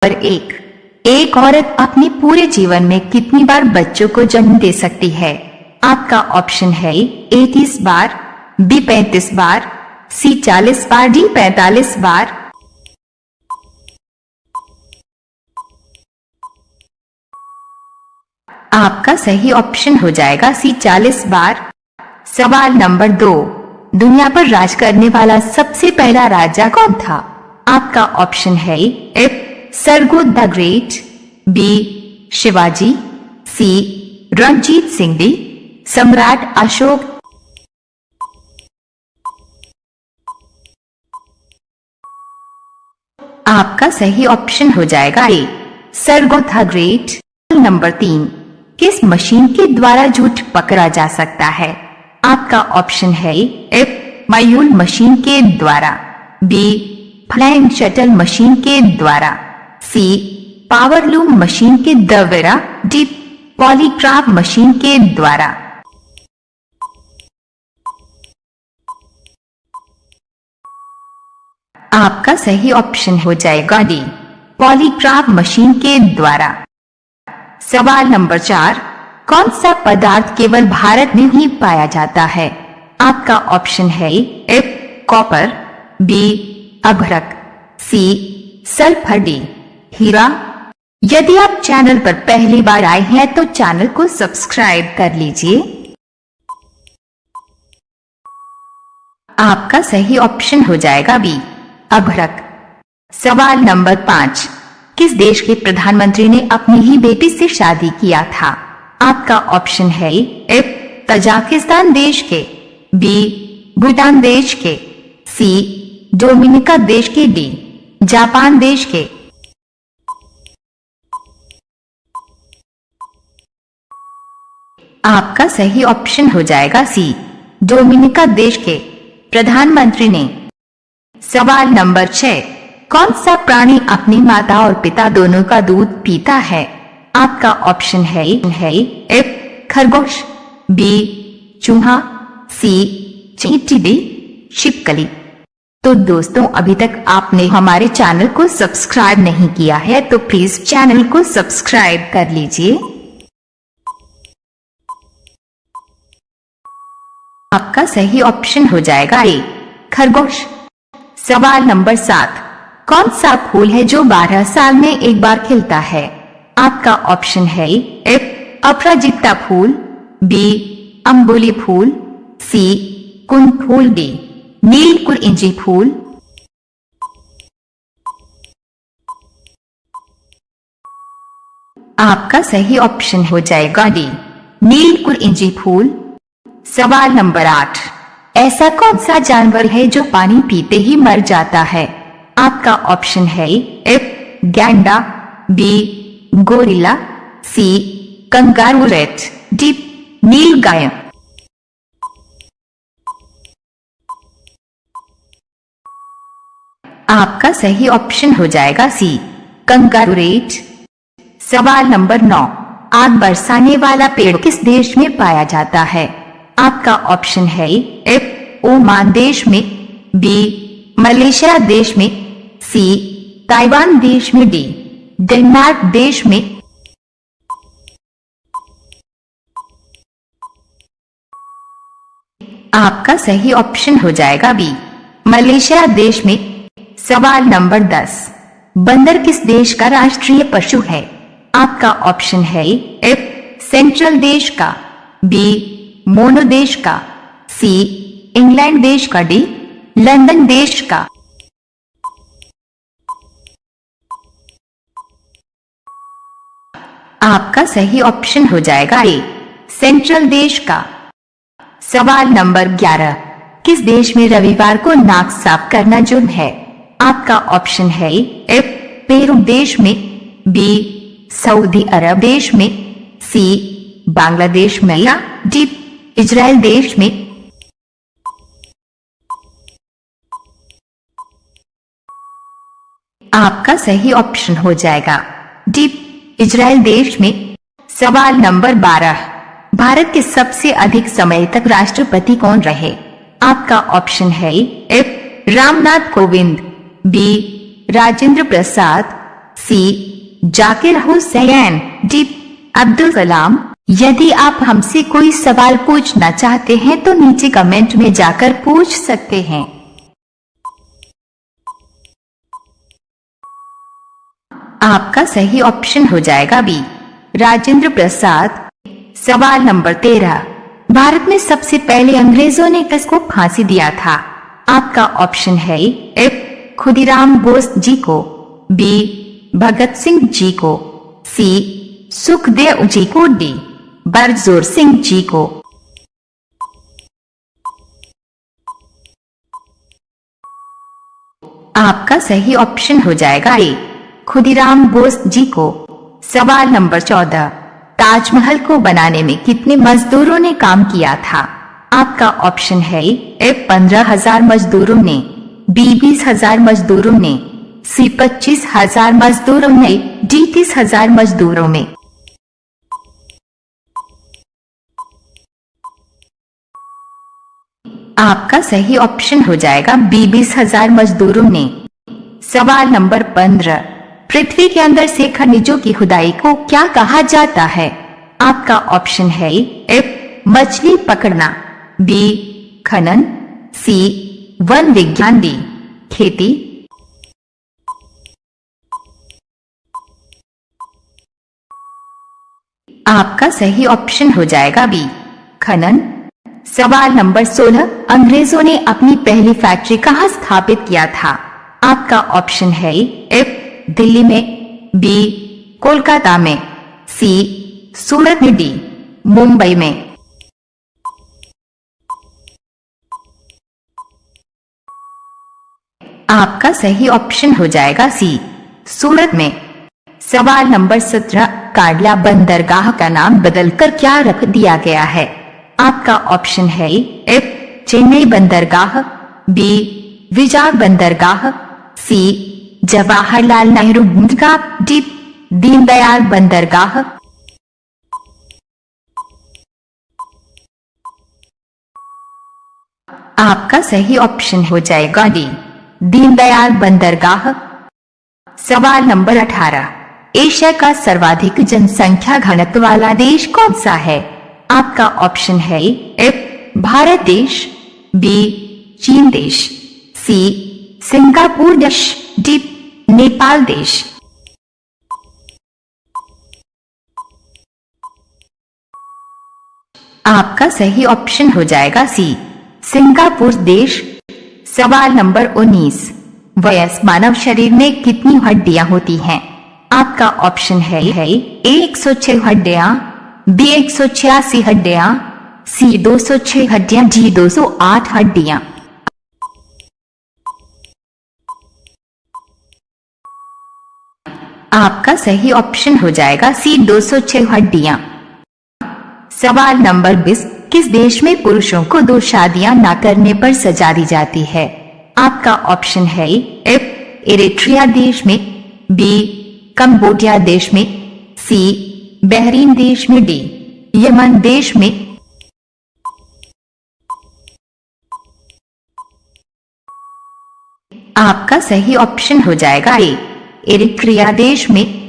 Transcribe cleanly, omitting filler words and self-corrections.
पर एक औरत अपने पूरे जीवन में कितनी बार बच्चों को जन्म दे सकती है? आपका ऑप्शन है ए 30 बार, बी 35 बार, सी 40 बार, डी 45 बार। आपका सही ऑप्शन हो जाएगा सी 40 बार। सवाल नंबर 2, दुनिया पर राज करने वाला सबसे पहला राजा कौन था? आपका ऑप्शन है एफ सरगुद the great, B Shivaji, C Ranjit Singh, D Samrat Ashok. आपका सही ऑप्शन हो जाएगा ए सरगुद द ग्रेट। नंबर 3, किस मशीन के द्वारा झूठ पकड़ा जा सकता है? आपका ऑप्शन है एफ मयूल मशीन के द्वारा, बी फ्लाइंग शटल मशीन के द्वारा, सी पावरलूम मशीन के द्वारा, डी पॉलीग्राफ मशीन के द्वारा। आपका सही ऑप्शन हो जाएगा डी पॉलीग्राफ मशीन के द्वारा। सवाल नंबर 4, कौन सा पदार्थ केवल भारत में ही पाया जाता है? आपका ऑप्शन है एफ कॉपर, बी अभ्रक, सी सल्फर, डी हीरा। यदि आप चैनल पर पहली बार आए हैं तो चैनल को सब्सक्राइब कर लीजिए। आपका सही ऑप्शन हो जाएगा बी अभ्रक। सवाल नंबर 5, किस देश के प्रधानमंत्री ने अपनी ही बेटी से शादी किया था? आपका ऑप्शन है एफ तजाकिस्तान देश के, बी भूटान देश के, सी डोमिनिका देश के, डी जापान देश के। आपका सही ऑप्शन हो जाएगा सी डोमिनिका देश के प्रधानमंत्री ने। सवाल नंबर 6, कौन सा प्राणी अपनी माता और पिता दोनों का दूध पीता है? आपका ऑप्शन है एफ खरगोश, बी चूहा, सी चींटी, डी छिपकली। तो दोस्तों, अभी तक आपने हमारे चैनल को सब्सक्राइब नहीं किया है तो प्लीज चैनल को सब्सक्राइब कर लीजिए। आपका सही ऑप्शन हो जाएगा ए खरगोश। सवाल नंबर 7, कौन सा फूल है जो 12 साल में एक बार खिलता है? आपका ऑप्शन है एफ अपराजिता फूल, बी अम्बोली फूल, सी कुंद फूल, डी नीलकुरिंजी फूल। आपका सही ऑप्शन हो जाएगा डी नीलकुरिंजी फूल। सवाल नंबर 8, ऐसा कौन सा जानवर है जो पानी पीते ही मर जाता है? आपका ऑप्शन है एफ गैंडा, बी गोरिल्ला, सी कंगारू रैट, डी नीलगाय। आपका सही ऑप्शन हो जाएगा सी कंगारू रैट। सवाल नंबर 9, आग बरसाने वाला पेड़ किस देश में पाया जाता है? आपका ऑप्शन है एफ ओमान देश में, बी मलेशिया देश में, सी ताइवान देश में, डी डेनमार्क देश में। आपका सही ऑप्शन हो जाएगा बी मलेशिया देश में। सवाल नंबर 10, बंदर किस देश का राष्ट्रीय पशु है? आपका ऑप्शन है एफ सेंट्रल देश का, बी मोनो देश का, सी इंग्लैंड देश का, डी लंदन देश का। आपका सही ऑप्शन हो जाएगा ए सेंट्रल देश का। सवाल नंबर 11, किस देश में रविवार को नाक साफ करना जुर्म है? आपका ऑप्शन है एफ पेरू देश में, बी सऊदी अरब देश में, सी बांग्लादेश में, या डी इजराइल देश में। आपका सही ऑप्शन हो जाएगा डी इजराइल देश में। सवाल नंबर 12, भारत के सबसे अधिक समय तक राष्ट्रपति कौन रहे? आपका ऑप्शन है एफ रामनाथ कोविंद, बी राजेंद्र प्रसाद, सी जाकिर हुसैन, डी अब्दुल कलाम। यदि आप हमसे कोई सवाल पूछना चाहते हैं तो नीचे कमेंट में जाकर पूछ सकते हैं। आपका सही ऑप्शन हो जाएगा बी राजेंद्र प्रसाद। सवाल नंबर 13, भारत में सबसे पहले अंग्रेजों ने किसको फांसी दिया था? आपका ऑप्शन है एफ खुदीराम बोस जी को, बी भगत सिंह जी को, सी सुखदेव जी को, डी बरजोर सिंह जी को। आपका सही ऑप्शन हो जाएगा ए खुदीराम बोस जी को। सवाल नंबर 14, ताजमहल को बनाने में कितने मजदूरों ने काम किया था? आपका ऑप्शन है ए 15,000 मजदूरों ने, बी 20,000 मजदूरों ने, सी 25,000 मजदूरों ने, डी 30,000 मजदूरों में। आपका सही ऑप्शन हो जाएगा बी 20,000 मजदूरों ने। सवाल नंबर 15, पृथ्वी के अंदर से खनिजों की खुदाई को क्या कहा जाता है? आपका ऑप्शन है एफ मछली पकड़ना, बी खनन, सी वन विज्ञान, डी खेती। आपका सही ऑप्शन हो जाएगा बी खनन। सवाल नंबर 16, अंग्रेजों ने अपनी पहली फैक्ट्री कहाँ स्थापित किया था? आपका ऑप्शन है एफ दिल्ली में, बी कोलकाता में, सी सूरत में, डी मुंबई में। आपका सही ऑप्शन हो जाएगा सी सूरत में। सवाल नंबर 17, कांडला बंदरगाह का नाम बदलकर क्या रख दिया गया है? आपका ऑप्शन है एफ चेन्नई बंदरगाह, बी विजाग बंदरगाह, सी जवाहरलाल नेहरू बंदरगाह, डी दीनदयाल बंदरगाह। आपका सही ऑप्शन हो जाएगा डी दीनदयाल बंदरगाह। सवाल नंबर 18, एशिया का सर्वाधिक जनसंख्या घनत्व वाला देश कौन सा है? आपका ऑप्शन है एफ भारत देश, बी चीन देश, सी सिंगापुर देश, डी नेपाल देश। आपका सही ऑप्शन हो जाएगा सी सिंगापुर देश। सवाल नंबर 19, वयस्क मानव शरीर में कितनी हड्डियां होती हैं? आपका ऑप्शन है ए 106 हड्डियां, बी 186 हड्डियां, सी 206 हड्डियां, डी 208 हड्डियां। आपका सही ऑप्शन हो जाएगा सी 206 हड्डियां। सवाल नंबर 20, किस देश में पुरुषों को 2 शादियां न करने पर सजा दी जाती है? आपका ऑप्शन है एफ इरिट्रिया देश में, बी कंबोडिया देश में, सी बहरीन देश में, डी यमन देश में। आपका सही ऑप्शन हो जाएगा ए इरिट्रिया देश में।